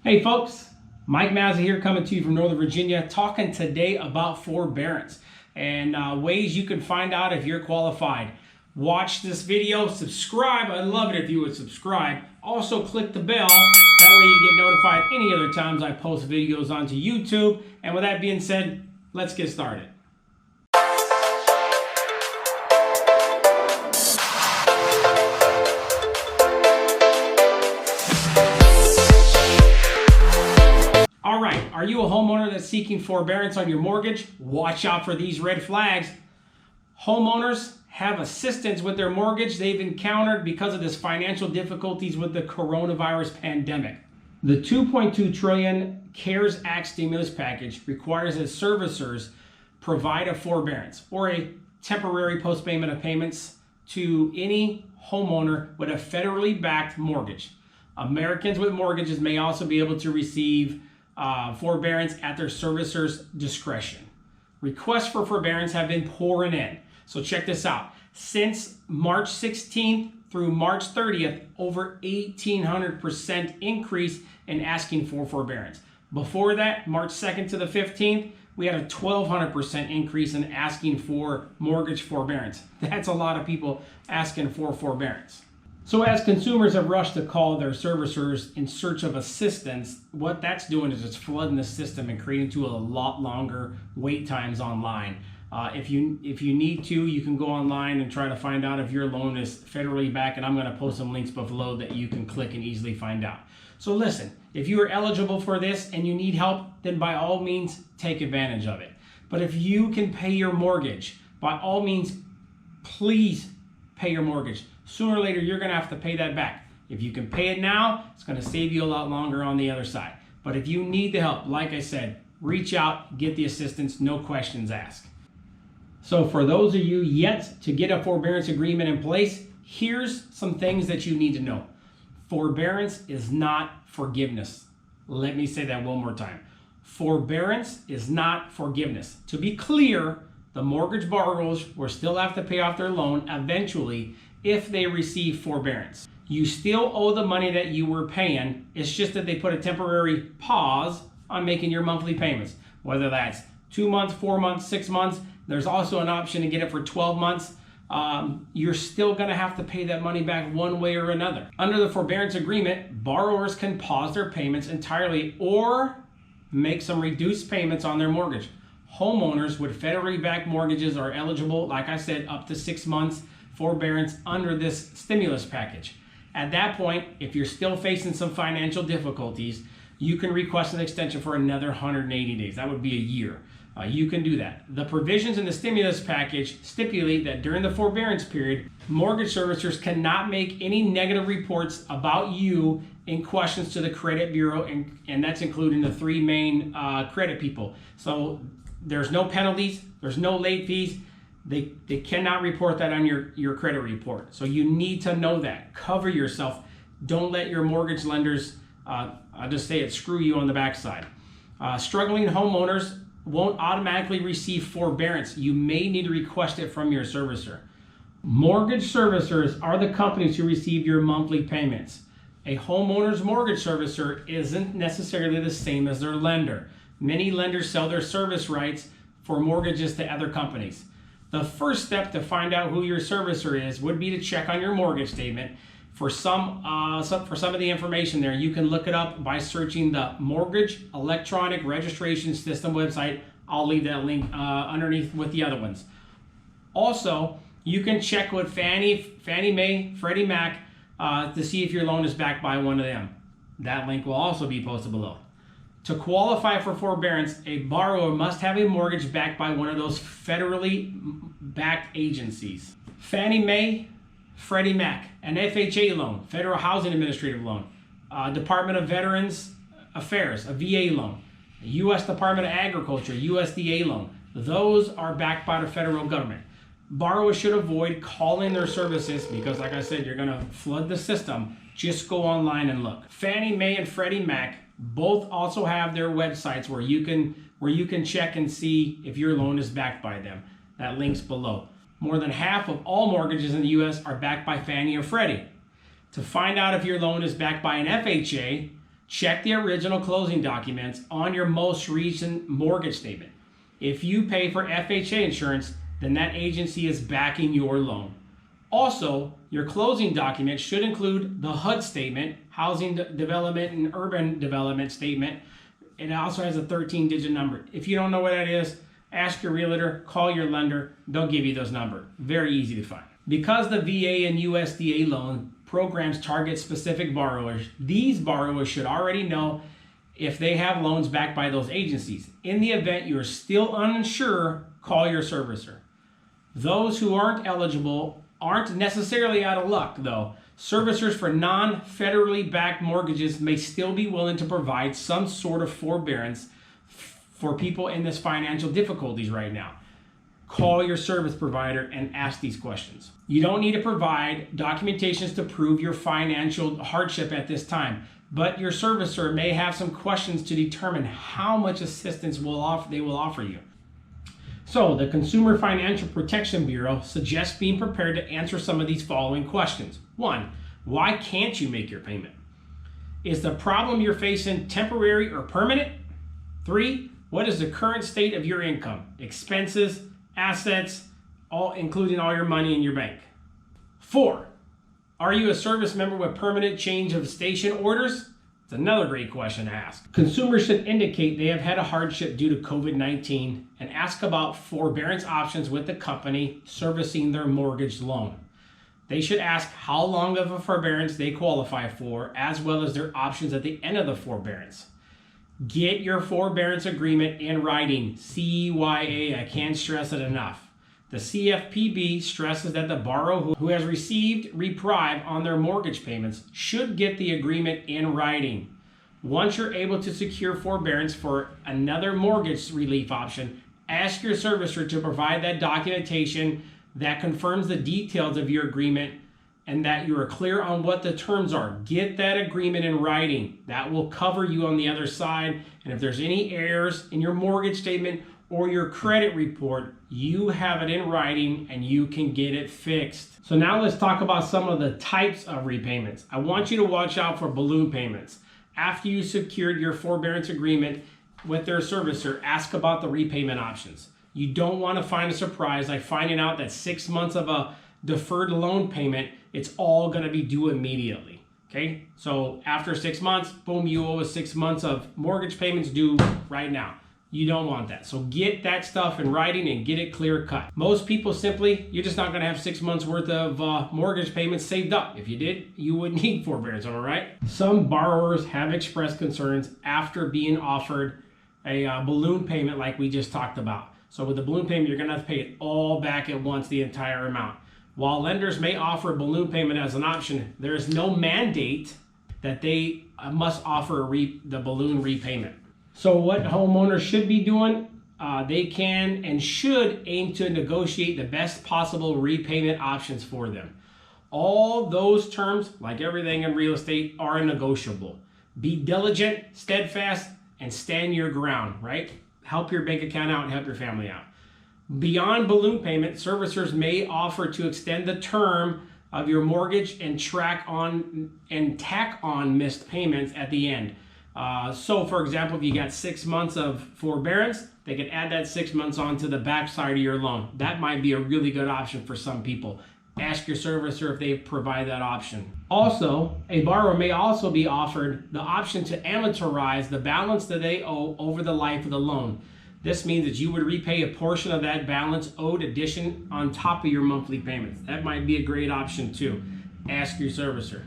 Hey folks, Mike Mazza here coming to you from Northern Virginia, talking today about forbearance and ways you can find out if you're qualified. Watch this video, subscribe. I'd love it if you would subscribe. Also click the bell, that way you get notified any other times I post videos onto YouTube. And with that being said, let's get started. All right, are you a homeowner that's seeking forbearance on your mortgage? Watch out for these red flags. Homeowners have assistance with their mortgage they've encountered because of this financial difficulties with the coronavirus pandemic. The $2.2 trillion CARES Act stimulus package requires that servicers provide a forbearance or a temporary postpayment of payments to any homeowner with a federally backed mortgage. Americans with mortgages may also be able to receive forbearance at their servicer's discretion. Requests for forbearance have been pouring in. So check this out. Since March 16th through March 30th, over 1,800% increase in asking for forbearance. Before that, March 2nd to the 15th, we had a 1,200% increase in asking for mortgage forbearance. That's a lot of people asking for forbearance. So as consumers have rushed to call their servicers in search of assistance, what that's doing is it's flooding the system and creating to a lot longer wait times online. If you need to, you can go online and try to find out if your loan is federally backed, and I'm going to post some links below that you can click and easily find out. So listen, if you are eligible for this and you need help, then by all means take advantage of it. But if you can pay your mortgage, by all means, please pay your mortgage. Sooner or later, you're going to have to pay that back. If you can pay it now, it's going to save you a lot longer on the other side. But if you need the help, like I said, reach out, get the assistance, no questions asked. So for those of you yet to get a forbearance agreement in place, here's some things that you need to know. Forbearance is not forgiveness. Let me say that one more time. Forbearance is not forgiveness. To be clear, the mortgage borrowers will still have to pay off their loan eventually if they receive forbearance. You still owe the money that you were paying. It's just that they put a temporary pause on making your monthly payments, whether that's 2 months, 4 months, 6 months. There's also an option to get it for 12 months. You're still going to have to pay that money back one way or another. Under the forbearance agreement, borrowers can pause their payments entirely or make some reduced payments on their mortgage. Homeowners with federally backed mortgages are eligible, like I said, up to 6 months forbearance under this stimulus package. At that point, if you're still facing some financial difficulties, you can request an extension for another 180 days. That would be a year. You can do that. The provisions in the stimulus package stipulate that during the forbearance period, mortgage servicers cannot make any negative reports about you in questions to the credit bureau, and that's including the three main credit people. So there's no penalties, there's no late fees. They cannot report that on your credit report. So you need to know that. Cover yourself. Don't let your mortgage lenders, I'll just say it, screw you on the backside. Struggling homeowners won't automatically receive forbearance. You may need to request it from your servicer. Mortgage servicers are the companies who receive your monthly payments. A homeowner's mortgage servicer isn't necessarily the same as their lender. Many lenders sell their service rights for mortgages to other companies. The first step to find out who your servicer is would be to check on your mortgage statement. For some of the information there, you can look it up by searching the Mortgage Electronic Registration System website. I'll leave that link underneath with the other ones. Also, you can check with Fannie Mae, Freddie Mac to see if your loan is backed by one of them. That link will also be posted below. To qualify for forbearance, a borrower must have a mortgage backed by one of those federally backed agencies. Fannie Mae, Freddie Mac, an FHA loan, Federal Housing Administrative loan, Department of Veterans Affairs, a VA loan, a U.S. Department of Agriculture, USDA loan. Those are backed by the federal government. Borrowers should avoid calling their services because, like I said, you're going to flood the system. Just go online and look. Fannie Mae and Freddie Mac both also have their websites where you can check and see if your loan is backed by them. That link's below. More than half of all mortgages in the U.S. are backed by Fannie or Freddie. To find out if your loan is backed by an FHA, Check the original closing documents on your most recent mortgage statement. If you pay for FHA insurance, then that agency is backing your loan. Also, your closing document should include the HUD statement, Housing Development and Urban Development Statement. It also has a 13-digit number. If you don't know what that is, ask your realtor, call your lender, they'll give you those numbers. Very easy to find. Because the VA and USDA loan programs target specific borrowers, these borrowers should already know if they have loans backed by those agencies. In the event you are still unsure, call your servicer. Those who aren't eligible aren't necessarily out of luck, though. Servicers for non-federally backed mortgages may still be willing to provide some sort of forbearance for people in this financial difficulties right now. Call your service provider and ask these questions. You don't need to provide documentations to prove your financial hardship at this time, but your servicer may have some questions to determine how much assistance they will offer you. So, the Consumer Financial Protection Bureau suggests being prepared to answer some of these following questions. 1. Why can't you make your payment? Is the problem you're facing temporary or permanent? 3. What is the current state of your income, expenses, assets, including all your money in your bank? 4. Are you a service member with permanent change of station orders? It's another great question to ask. Consumers should indicate they have had a hardship due to COVID-19 and ask about forbearance options with the company servicing their mortgage loan. They should ask how long of a forbearance they qualify for, as well as their options at the end of the forbearance. Get your forbearance agreement in writing. CYA, I can't stress it enough. The CFPB stresses that the borrower who has received reprieve on their mortgage payments should get the agreement in writing. Once you're able to secure forbearance for another mortgage relief option, ask your servicer to provide that documentation that confirms the details of your agreement and that you are clear on what the terms are. Get that agreement in writing. That will cover you on the other side. And if there's any errors in your mortgage statement or your credit report, you have it in writing and you can get it fixed. So now let's talk about some of the types of repayments. I want you to watch out for balloon payments. After you secured your forbearance agreement with their servicer, ask about the repayment options. You don't want to find a surprise like finding out that 6 months of a deferred loan payment, it's all going to be due immediately. Okay, so after 6 months, boom, you owe us 6 months of mortgage payments due right now. You don't want that. So get that stuff in writing and get it clear cut. Most people simply, you're just not going to have 6 months worth of mortgage payments saved up. If you did, you wouldn't need forbearance, all right? Some borrowers have expressed concerns after being offered a balloon payment like we just talked about. So with the balloon payment, you're going to have to pay it all back at once, the entire amount. While lenders may offer a balloon payment as an option, there is no mandate that they must offer the balloon repayment. So what homeowners should be doing, they can and should aim to negotiate the best possible repayment options for them. All those terms, like everything in real estate, are negotiable. Be diligent, steadfast, and stand your ground, right? Help your bank account out and help your family out. Beyond balloon payment, servicers may offer to extend the term of your mortgage and tack on missed payments at the end. So for example, if you got 6 months of forbearance, they can add that 6 months onto the backside of your loan. That might be a really good option for some people. Ask your servicer if they provide that option. Also, a borrower may also be offered the option to amortize the balance that they owe over the life of the loan. This means that you would repay a portion of that balance owed addition on top of your monthly payments. That might be a great option too. Ask your servicer.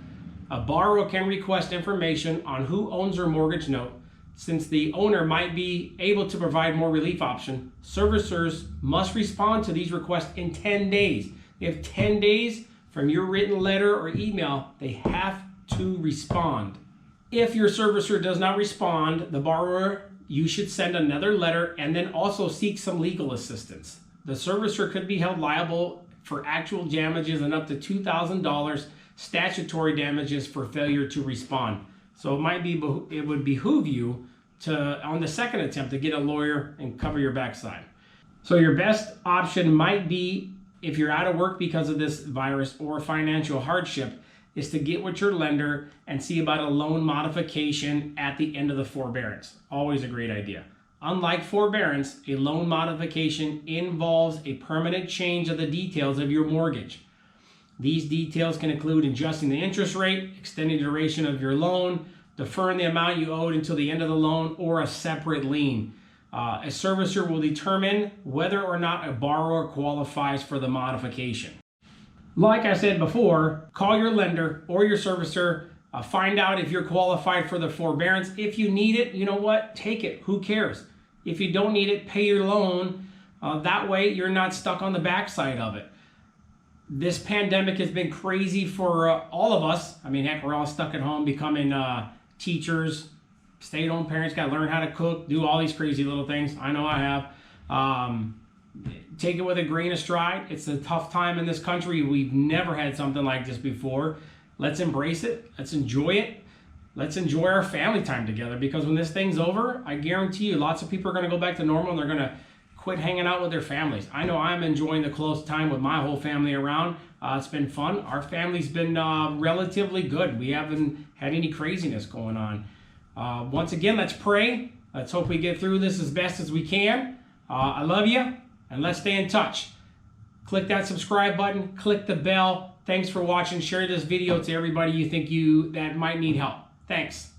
A borrower can request information on who owns their mortgage note. Since the owner might be able to provide more relief option, servicers must respond to these requests in 10 days. They have 10 days from your written letter or email. They have to respond. If your servicer does not respond, the borrower, you should send another letter and then also seek some legal assistance. The servicer could be held liable for actual damages and up to $2,000 statutory damages for failure to respond. So it would behoove you to, on the second attempt, to get a lawyer and cover your backside. So your best option might be, if you're out of work because of this virus or financial hardship, is to get with your lender and see about a loan modification at the end of the forbearance. Always a great idea. Unlike forbearance, a loan modification involves a permanent change of the details of your mortgage. These details can include adjusting the interest rate, extending the duration of your loan, deferring the amount you owed until the end of the loan, or a separate lien. A servicer will determine whether or not a borrower qualifies for the modification. Like I said before, call your lender or your servicer, find out if you're qualified for the forbearance. If you need it, you know what? Take it. Who cares? If you don't need it, pay your loan. That way you're not stuck on the backside of it. This pandemic has been crazy for all of us. I mean, heck, we're all stuck at home becoming teachers, stay-at-home parents, got to learn how to cook, do all these crazy little things. I know I have. Take it with a grain of stride. It's a tough time in this country. We've never had something like this before. Let's embrace it. Let's enjoy it. Let's enjoy our family time together, because when this thing's over, I guarantee you lots of people are going to go back to normal and they're going to quit hanging out with their families. I know I'm enjoying the close time with my whole family around. It's been fun. Our family's been relatively good. We haven't had any craziness going on. Once again, let's pray. Let's hope we get through this as best as we can. I love you, and let's stay in touch. Click that subscribe button. Click the bell. Thanks for watching. Share this video to everybody you think that might need help. Thanks.